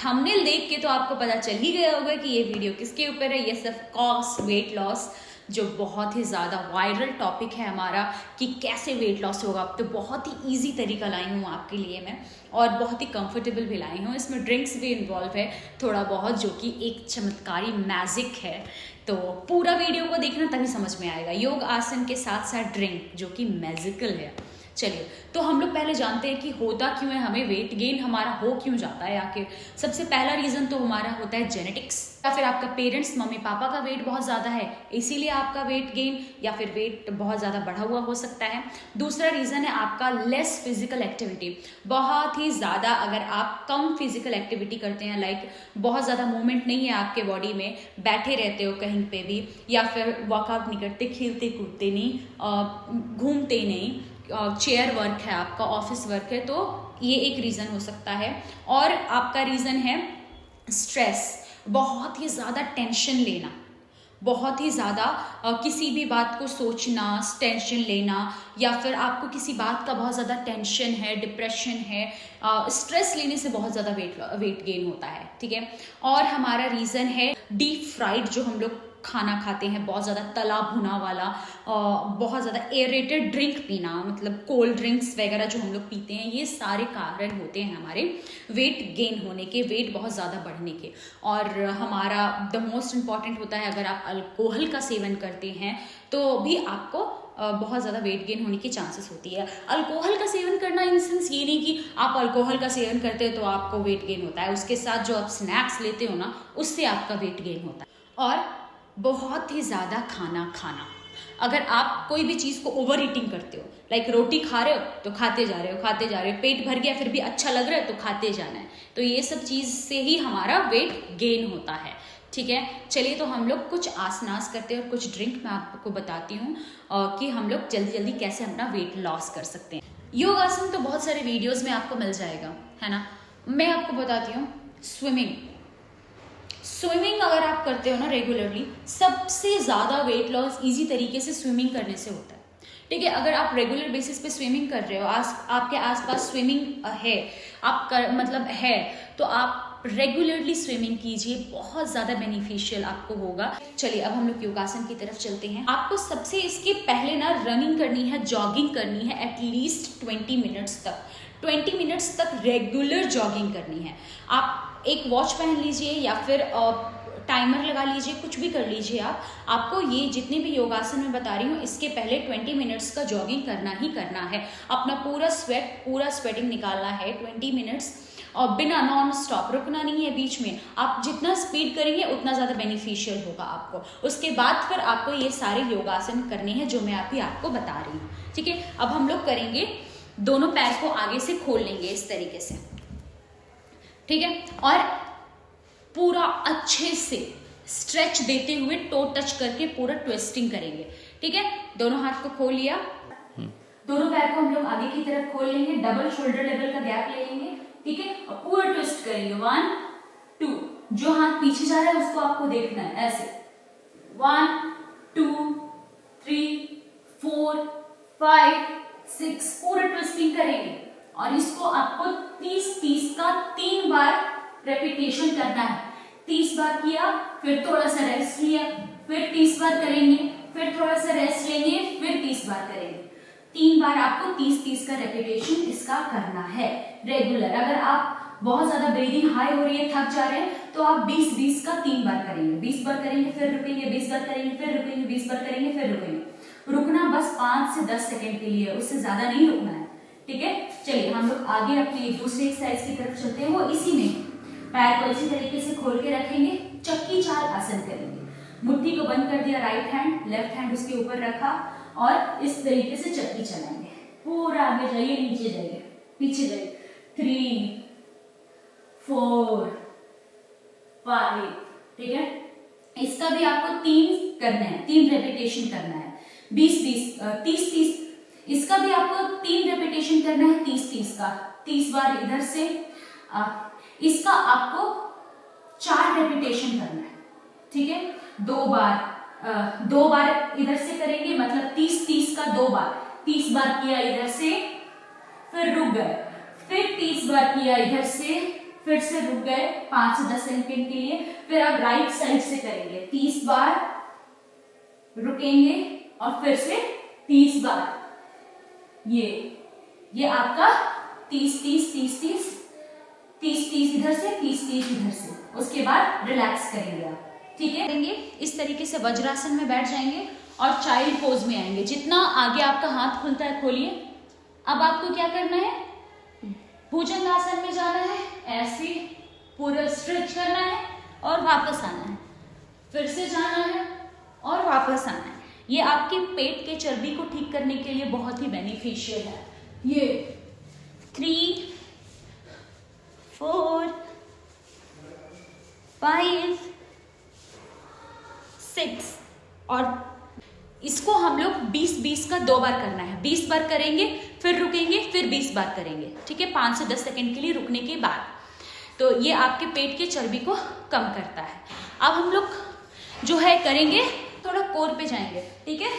Thumbnail देख के तो आपको पता चल ही गया होगा कि ये वीडियो किसके ऊपर है। Yes of course, weight loss, जो बहुत ही ज़्यादा वायरल टॉपिक है हमारा कि कैसे वेट लॉस होगा। तो बहुत ही इजी तरीका लाई हूँ आपके लिए मैं, और बहुत ही कंफर्टेबल भी लाई हूँ। इसमें ड्रिंक्स भी इन्वॉल्व है थोड़ा बहुत, जो कि एक चमत्कारी मैजिक है। तो पूरा वीडियो को देखना तभी समझ में आएगा। योग आसन के साथ साथ ड्रिंक जो कि मैजिकल है। चलिए, तो हम लोग पहले जानते हैं कि होता क्यों है, हमें वेट गेन हमारा हो क्यों जाता है आखिर। सबसे पहला रीज़न तो हमारा होता है जेनेटिक्स, या फिर आपका पेरेंट्स, मम्मी पापा का वेट बहुत ज़्यादा है इसीलिए आपका वेट गेन या फिर वेट बहुत ज़्यादा बढ़ा हुआ हो सकता है। दूसरा रीज़न है आपका लेस फिजिकल एक्टिविटी, बहुत ही ज़्यादा अगर आप कम फिजिकल एक्टिविटी करते हैं, लाइक बहुत ज़्यादा मूवमेंट नहीं है आपके बॉडी में, बैठे रहते हो कहीं पे भी, या फिर वर्कआउट नहीं करते, खेलते कूदते नहीं, घूमते नहीं, चेयर वर्क है आपका, ऑफिस वर्क है, तो ये एक रीज़न हो सकता है। और आपका रीज़न है स्ट्रेस, बहुत ही ज़्यादा टेंशन लेना, बहुत ही ज़्यादा किसी भी बात को सोचना, टेंशन लेना, या फिर आपको किसी बात का बहुत ज़्यादा टेंशन है, डिप्रेशन है, स्ट्रेस लेने से बहुत ज़्यादा वेट गेन होता है। ठीक है। और हमारा रीज़न है डीप फ्राइड, जो हम लोग खाना खाते हैं, बहुत ज़्यादा तला भुना वाला, बहुत ज़्यादा एरेटेड ड्रिंक पीना, मतलब कोल्ड ड्रिंक्स वगैरह जो हम लोग पीते हैं, ये सारे कारण होते हैं हमारे वेट गेन होने के, वेट बहुत ज़्यादा बढ़ने के। और हमारा द मोस्ट इम्पॉर्टेंट होता है, अगर आप अल्कोहल का सेवन करते हैं तो भी आपको बहुत ज़्यादा वेट गेन होने की चांसेस होती है। अल्कोहल का सेवन करना इन सेंस ये नहीं कि आप अल्कोहल का सेवन करते हो तो आपको वेट गेन होता है, उसके साथ जो आप स्नैक्स लेते हो ना, उससे आपका वेट गेन होता है। और बहुत ही ज़्यादा खाना खाना, अगर आप कोई भी चीज़ को ओवर ईटिंग करते हो, लाइक रोटी खा रहे हो तो खाते जा रहे हो, खाते जा रहे हो, पेट भर गया फिर भी अच्छा लग रहा है तो खाते जाना है, तो ये सब चीज़ से ही हमारा वेट गेन होता है। ठीक है। चलिए, तो हम लोग कुछ आसनास करते हैं और कुछ ड्रिंक मैं आपको बताती हूँ कि हम लोग जल्दी जल्दी कैसे अपना वेट लॉस कर सकते हैं। योग आसन तो बहुत सारे वीडियोज़ में आपको मिल जाएगा, है ना। मैं आपको बताती हूँ स्विमिंग अगर आप करते हो ना रेगुलरली, सबसे ज़्यादा वेट लॉस इजी तरीके से स्विमिंग करने से होता है। ठीक है। अगर आप रेगुलर बेसिस पे स्विमिंग कर रहे हो, आपके आसपास स्विमिंग है, मतलब है, तो आप रेगुलरली स्विमिंग कीजिए, बहुत ज़्यादा बेनिफिशियल आपको होगा। चलिए, अब हम लोग योगासन की तरफ चलते हैं। आपको सबसे इसके पहले ना रनिंग करनी है, जॉगिंग करनी है, एटलीस्ट 20 मिनट्स तक, 20 मिनट्स तक रेगुलर जॉगिंग करनी है। आप एक वॉच पहन लीजिए या फिर टाइमर लगा लीजिए, कुछ भी कर लीजिए आपको ये जितने भी योगासन मैं बता रही हूँ, इसके पहले 20 मिनट्स का जॉगिंग करना ही करना है। अपना पूरा स्वेटिंग निकालना है 20 मिनट्स, और बिना नॉन स्टॉप, रुकना नहीं है बीच में। आप जितना स्पीड करेंगे उतना ज़्यादा बेनिफिशियल होगा आपको। उसके बाद फिर आपको ये सारे योगासन करने हैं जो मैं अभी आपको बता रही हूँ। ठीक है। अब हम लोग करेंगे, दोनों पैर को आगे से खोल लेंगे इस तरीके से। ठीक है। और पूरा अच्छे से स्ट्रेच देते हुए टो टच करके पूरा ट्विस्टिंग करेंगे। ठीक है। दोनों हाथ को खोल लिया, दोनों पैर को हम लोग आगे की तरफ खोल लेंगे, डबल शोल्डर लेवल का गैप ले लेंगे। ठीक है। और पूरा ट्विस्ट करेंगे, 1 2, जो हाथ पीछे जा रहा है उसको आपको देखना है, ऐसे 1 2 3 4 5 6, पूरा ट्विस्टिंग करेंगे। और इसको आपको 30 का 3 बार रेपिटेशन करना है। 30 बार किया, फिर थोड़ा सा रेस्ट लिया, फिर 30 बार करेंगे, फिर थोड़ा सा रेस्ट लेंगे, फिर 30 बार करेंगे। 3 बार आपको 30 का रेपिटेशन इसका करना है रेगुलर। अगर आप बहुत ज्यादा ब्रीदिंग हाई हो रही है, थक जा रहे हैं, तो आप 20 का 3 बार करेंगे, 20 बार करेंगे, फिर रुकेंगे, 20 बार करेंगे, फिर रुकेंगे, 20 बार करेंगे, फिर रुकेंगे। रुकना बस 5 से 10 सेकेंड के लिए, उससे ज्यादा नहीं रुकना है। ठीक है। चलिए, हम लोग आगे अपने दूसरे एक्सरसाइज की तरफ चलते हैं। वो इसी में पैर को इसी तरीके से खोल के रखेंगे, चक्की चाल आसन करेंगे। मुट्ठी को बंद कर दिया, राइट हैंड, लेफ्ट हैंड उसके ऊपर रखा, और इस तरीके से चक्की चलाएंगे। पूरा आगे जाइए, नीचे जाइए, पीछे जाइए, 3 4 5। ठीक है। इसका भी आपको 3 करना है, 3 रेपिटेशन करना है, 30 इसका भी आपको 3 रेपिटेशन करना है, 30 का, 30 बार इधर से। इसका आपको 4 रेपिटेशन करना है। ठीक है। 2 बार इधर से करेंगे, मतलब 30 का 2 बार, 30 बार किया इधर से, फिर रुक गए, फिर 30 बार किया इधर से, फिर से रुक गए 5 से 10 सेकंड के लिए, फिर आप राइट साइड से करेंगे 30 बार, रुकेंगे और फिर से 30 बार। ये आपका 30 30 30 30 30 30 इधर से, 30 30 इधर से, उसके बाद रिलैक्स करेंगे आप, ठीक है। करेंगे इस तरीके से वज्रासन में बैठ जाएंगे और चाइल्ड पोज में आएंगे। जितना आगे आपका हाथ खुलता है खोलिए। अब आपको क्या करना है, भुजंगासन में जाना है, ऐसे पूरा स्ट्रेच करना है और वापस आना है, फिर से जाना है और वापस आना है। ये आपके पेट के चर्बी को ठीक करने के लिए बहुत ही बेनिफिशियल है। ये 3 4 5 6 और इसको हम लोग 20-20 का 2 बार करना है। 20 बार करेंगे, फिर रुकेंगे, फिर 20 बार करेंगे, ठीक है, 5 से 10 सेकंड के लिए रुकने के बाद। तो ये आपके पेट के चर्बी को कम करता है। अब हम लोग जो है करेंगे, थोड़ा कोर पे जाएंगे, ठीक है।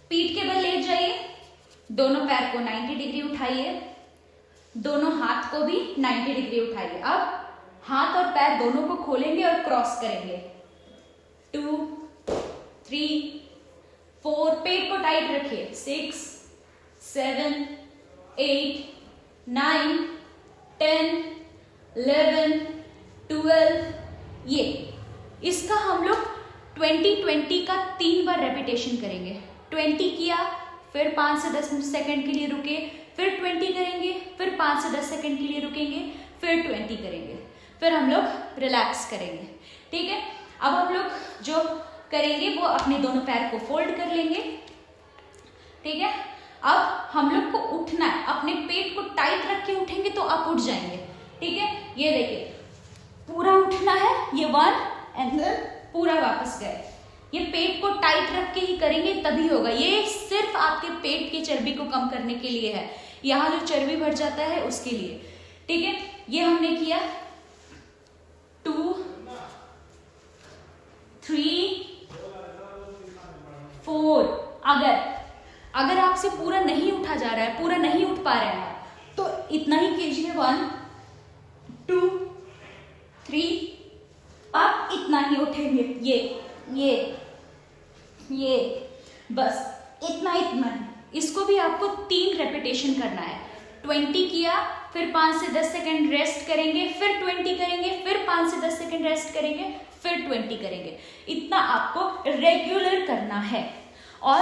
पीठ के बल लेट जाइए, दोनों पैर को 90 डिग्री उठाइए, दोनों हाथ को भी 90 डिग्री उठाइए। अब हाथ और पैर दोनों को खोलेंगे और क्रॉस करेंगे। 2 3 4, पेट को टाइट रखिए। 6 7 8 9 10 11 12। ये इसका हम लोग 20-20 का 3 बार रेपिटेशन करेंगे। 20 किया, फिर 5 से 10 सेकंड के लिए रुके, फिर 20 करेंगे, फिर 5 से 10 सेकंड के लिए रुकेंगे, फिर 20 करेंगे, फिर हम लोग रिलैक्स करेंगे, ठीक है। अब हम लोग जो करेंगे वो अपने दोनों पैर को फोल्ड कर लेंगे, ठीक है। अब हम लोग को उठना है, अपने पेट को टाइट रख के उठेंगे तो आप उठ जाएंगे, ठीक है। ये देखिए पूरा उठना है, ये 1 एंड देन पूरा वापस गए। ये पेट को टाइट रख के ही करेंगे तभी होगा। ये सिर्फ आपके पेट की चर्बी को कम करने के लिए है, यहाँ जो चर्बी बढ़ जाता है उसके लिए, ठीक है। ये हमने किया 2 3 4। अगर आपसे पूरा नहीं उठा जा रहा है, पूरा नहीं उठ पा रहे हैं, तो इतना ही कीजिए। 1 2 3, आप इतना ही उठेंगे। ये बस इतना ही। इसको भी आपको 3 रेपिटेशन करना है। 20 किया, फिर 5 से 10 सेकंड रेस्ट करेंगे, फिर 20 करेंगे, फिर 5 से 10 सेकंड रेस्ट करेंगे, फिर 20 करेंगे। इतना आपको रेगुलर करना है। और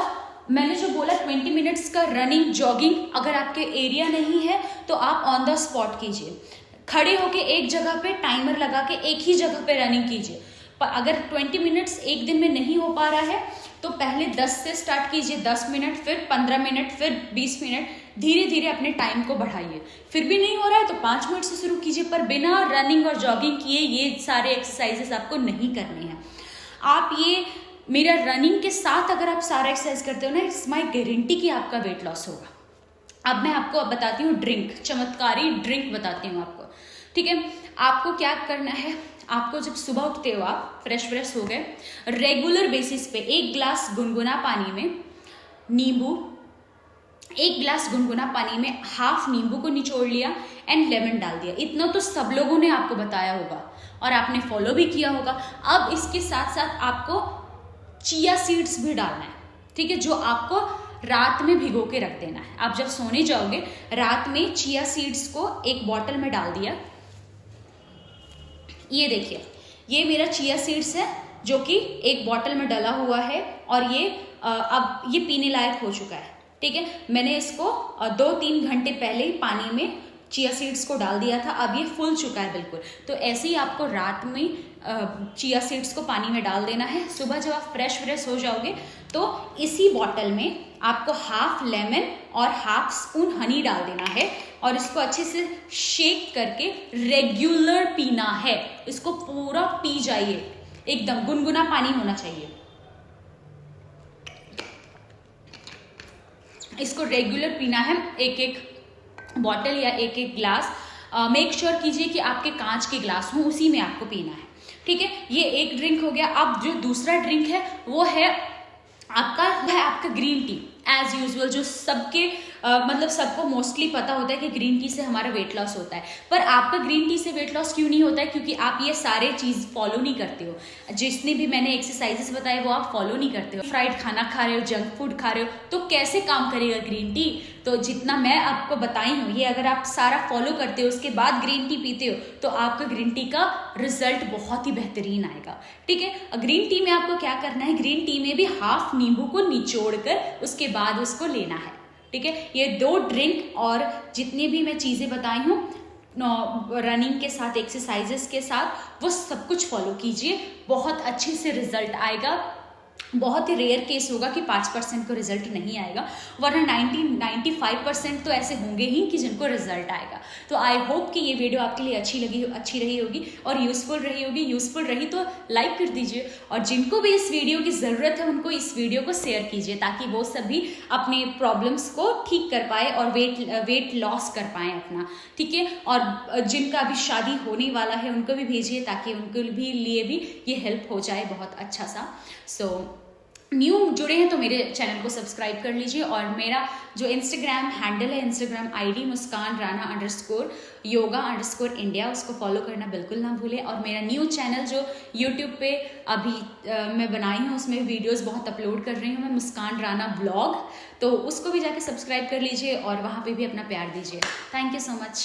मैंने जो बोला 20 मिनट्स का रनिंग जॉगिंग, अगर आपके एरिया नहीं है तो आप ऑन द स्पॉट कीजिए। खड़े होके एक जगह पे टाइमर लगा के एक ही जगह पे रनिंग कीजिए। पर अगर 20 मिनट्स एक दिन में नहीं हो पा रहा है तो पहले 10 से स्टार्ट कीजिए, 10 मिनट, फिर 15 मिनट, फिर 20 मिनट, धीरे धीरे अपने टाइम को बढ़ाइए। फिर भी नहीं हो रहा है तो 5 मिनट से शुरू कीजिए, पर बिना रनिंग और जॉगिंग किए ये सारे एक्सरसाइजेस आपको नहीं करने हैं। आप ये मेरा रनिंग के साथ अगर आप सारा एक्सरसाइज करते हो ना, इट्स माई गारंटी कि आपका वेट लॉस होगा। अब मैं आपको बताती हूँ ड्रिंक, चमत्कारी ड्रिंक बताती हूँ आपको, ठीक है। आपको क्या करना है, आपको जब सुबह उठते हो, आप फ्रेश हो गए, रेगुलर बेसिस पे 1 गिलास गुनगुना पानी में नींबू, 1 गिलास गुनगुना पानी में हाफ नींबू को निचोड़ लिया एंड लेमन डाल दिया। इतना तो सब लोगों ने आपको बताया होगा और आपने फॉलो भी किया होगा। अब इसके साथ साथ आपको चिया सीड्स भी डालना है, ठीक है, जो आपको रात में भिगो के रख देना है। आप जब सोने जाओगे रात में चिया सीड्स को एक बॉटल में डाल दिया। ये देखिए, ये मेरा चिया सीड्स है जो कि एक बॉटल में डला हुआ है और ये अब ये पीने लायक हो चुका है, ठीक है। मैंने इसको 2-3 घंटे पहले ही पानी में चिया सीड्स को डाल दिया था, अब ये फूल चुका है बिल्कुल। तो ऐसे ही आपको रात में चिया सीड्स को पानी में डाल देना है। सुबह जब आप फ्रेश हो जाओगे तो इसी बॉटल में आपको हाफ लेमन और हाफ स्पून हनी डाल देना है और इसको अच्छे से शेक करके रेगुलर पीना है। इसको पूरा पी जाइए, एकदम गुनगुना पानी होना चाहिए। इसको रेगुलर पीना है, एक बॉटल या एक ग्लास। मेक श्योर कीजिए कि आपके कांच के ग्लास हो, उसी में आपको पीना है, ठीक है। ये एक ड्रिंक हो गया। अब जो दूसरा ड्रिंक है वो है आपका ग्रीन टी। एज यूजुअल जो सबके मतलब सबको मोस्टली पता होता है कि ग्रीन टी से हमारा वेट लॉस होता है, पर आपका ग्रीन टी से वेट लॉस क्यों नहीं होता है? क्योंकि आप ये सारे चीज़ फॉलो नहीं करते हो। जितने भी मैंने एक्सरसाइजेस बताए वो आप फॉलो नहीं करते हो, फ्राइड खाना खा रहे हो, जंक फूड खा रहे हो, तो कैसे काम करेगा ग्रीन टी? तो जितना मैं आपको बताई हूँ ये अगर आप सारा फॉलो करते हो उसके बाद ग्रीन टी पीते हो तो आपका ग्रीन टी का रिजल्ट बहुत ही बेहतरीन आएगा। ठीक है, ग्रीन टी में आपको क्या करना है, ग्रीन टी में भी हाफ नींबू को निचोड़ कर उसके बाद उसको लेना है। ठीक है, ये 2 ड्रिंक और जितनी भी मैं चीज़ें बताई हूँ रनिंग के साथ, एक्सरसाइजेस के साथ, वो सब कुछ फॉलो कीजिए, बहुत अच्छे से रिजल्ट आएगा। बहुत ही रेयर केस होगा कि 5% को रिजल्ट नहीं आएगा, वरना 95% तो ऐसे होंगे ही कि जिनको रिजल्ट आएगा। तो आई होप कि ये वीडियो आपके लिए अच्छी रही होगी और यूज़फुल रही होगी। यूज़फुल रही तो लाइक कर दीजिए, और जिनको भी इस वीडियो की ज़रूरत है उनको इस वीडियो को शेयर कीजिए ताकि वो सभी अपने प्रॉब्लम्स को ठीक कर पाए और वेट लॉस कर पाएँ अपना। ठीक है, और जिनका अभी शादी होने वाला है उनको भी भेजिए ताकि उनके लिए भी ये हेल्प हो जाए बहुत अच्छा सा। सो न्यू जुड़े हैं तो मेरे चैनल को सब्सक्राइब कर लीजिए, और मेरा जो इंस्टाग्राम हैंडल है, इंस्टाग्राम आईडी मुस्कान राना _yoga_India, उसको फॉलो करना बिल्कुल ना भूलें। और मेरा न्यू चैनल जो यूट्यूब पे अभी मैं बनाई हूँ उसमें वीडियोस बहुत अपलोड कर रही हूँ मैं, मुस्कान राना ब्लॉग, तो उसको भी जाके सब्सक्राइब कर लीजिए और वहाँ पे भी अपना प्यार दीजिए। Thank you so much.